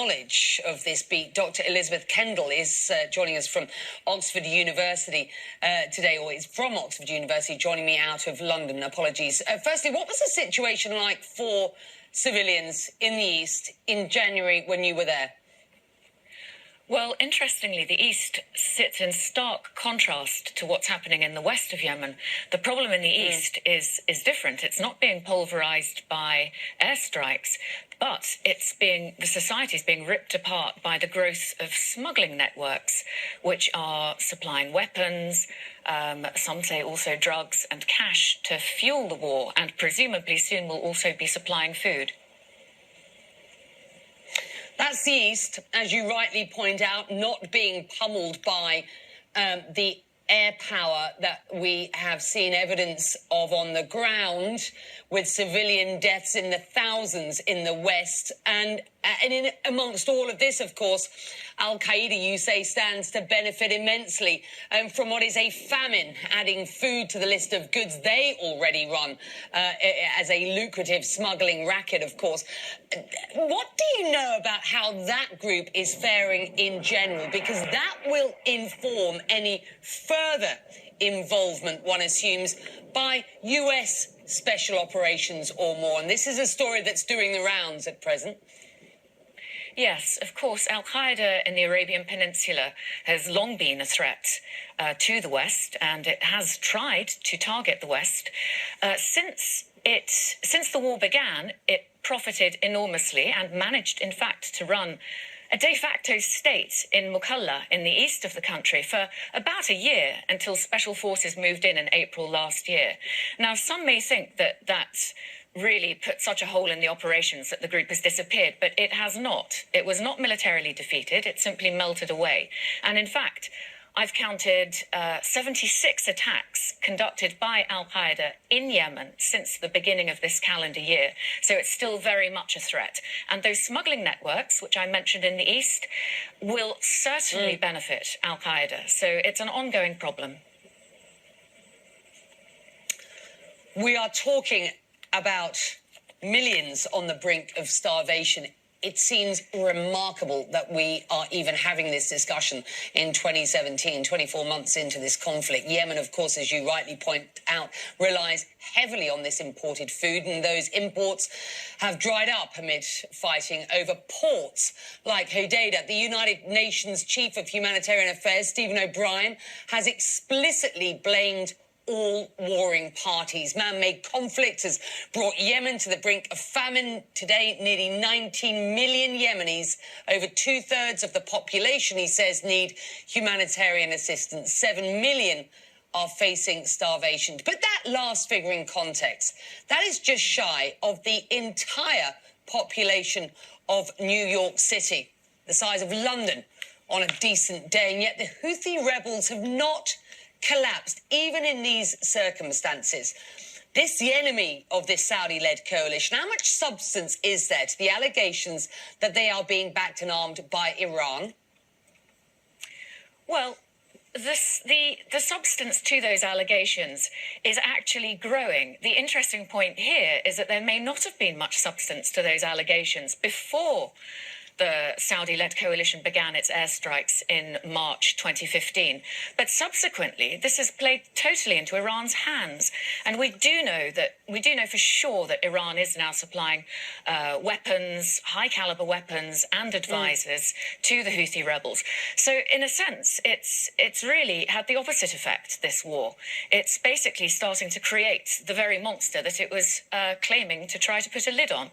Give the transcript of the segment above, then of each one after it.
knowledge of this beat. Dr. Elisabeth Kendall is joining us from Oxford University today, or is from Oxford University, joining me out of London. Apologies. Firstly, what was the situation like for civilians in the East in January when you were there? Well, interestingly, the East sits in stark contrast to what's happening in the west of Yemen. The problem in the East is different. It's not being pulverized by airstrikes, but the society is being ripped apart by the growth of smuggling networks, which are supplying weapons, some say also drugs and cash to fuel the war, and presumably soon will also be supplying food. That's the East, as you rightly point out, not being pummeled by the air power that we have seen evidence of on the ground, with civilian deaths in the thousands in the West. And amongst all of this, of course, Al-Qaeda, you say, stands to benefit immensely from what is a famine, adding food to the list of goods they already run as a lucrative smuggling racket, of course. What do you know about how that group is faring in general? Because that will inform any further involvement, one assumes, by US special operations or more. And this is a story that's doing the rounds at present. Yes, of course, Al-Qaeda in the Arabian Peninsula has long been a threat to the West, and it has tried to target the West. Since the war began, it profited enormously and managed, in fact, to run a de facto state in Mukalla in the east of the country for about a year, until special forces moved in April last year. Now, some may think that that's really put such a hole in the operations that the group has disappeared, but it has not. It was not militarily defeated, it simply melted away. And in fact, I've counted 76 attacks conducted by Al-Qaeda in Yemen since the beginning of this calendar year. So it's still very much a threat. And those smuggling networks, which I mentioned in the East, will certainly benefit Al-Qaeda. So it's an ongoing problem. We are talking about millions on the brink of starvation. It seems remarkable that we are even having this discussion in 2017, 24 months into this conflict. Yemen, of course, as you rightly point out, relies heavily on this imported food, and those imports have dried up amid fighting over ports like Hodeidah. The United Nations Chief of Humanitarian Affairs, Stephen O'Brien, has explicitly blamed all warring parties. Man-made conflict has brought Yemen to the brink of famine. Today, nearly 19 million Yemenis, over two-thirds of the population, he says, need humanitarian assistance. 7 million are facing starvation. To put that last figure in context, that is just shy of the entire population of New York City, the size of London on a decent day. And yet the Houthi rebels have not collapsed, even in these circumstances. This, the enemy of this Saudi-led coalition, how much substance is there to the allegations that they are being backed and armed by Iran? Well, the substance to those allegations is actually growing. The interesting point here is that there may not have been much substance to those allegations before the Saudi-led coalition began its airstrikes in March 2015. But subsequently, this has played totally into Iran's hands. And we do know for sure that Iran is now supplying weapons, high-caliber weapons, and advisors to the Houthi rebels. So in a sense, it's really had the opposite effect, this war. It's basically starting to create the very monster that it was claiming to try to put a lid on.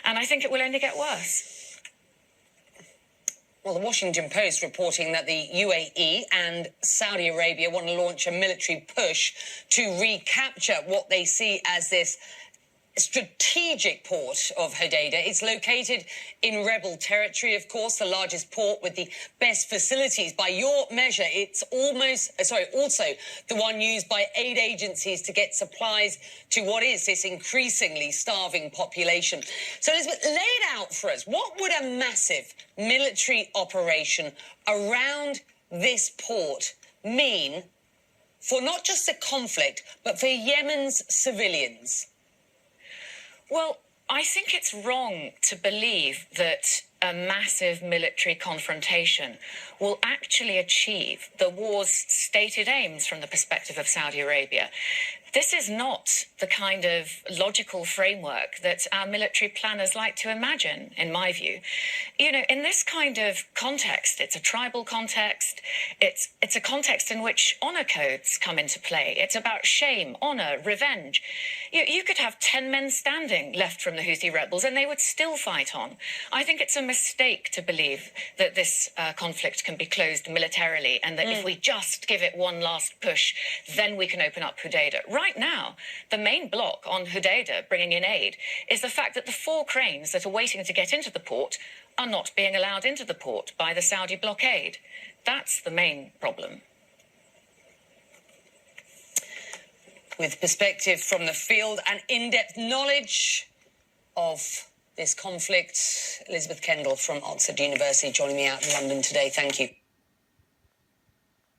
And I think it will only get worse. Well, the Washington Post reporting that the UAE and Saudi Arabia want to launch a military push to recapture what they see as this strategic port of Hodeidah. It's located in rebel territory, of course, the largest port with the best facilities. By your measure, it's also the one used by aid agencies to get supplies to what is this increasingly starving population. So, Elizabeth, lay it out for us. What would a massive military operation around this port mean for not just the conflict, but for Yemen's civilians? Well, I think it's wrong to believe that a massive military confrontation will actually achieve the war's stated aims from the perspective of Saudi Arabia. This is not the kind of logical framework that our military planners like to imagine, in my view. You know, in this kind of context, it's a tribal context, it's a context in which honor codes come into play. It's about shame, honor, revenge. You could have 10 men standing left from the Houthi rebels and they would still fight on. I think it's a mistake to believe that this conflict can be closed militarily and that if we just give it one last push, then we can open up Hodeidah. Right now, the main block on Hodeidah bringing in aid is the fact that the 4 cranes that are waiting to get into the port are not being allowed into the port by the Saudi blockade. That's the main problem. With perspective from the field and in-depth knowledge of this conflict, Elisabeth Kendall from Oxford University joining me out in London today. Thank you.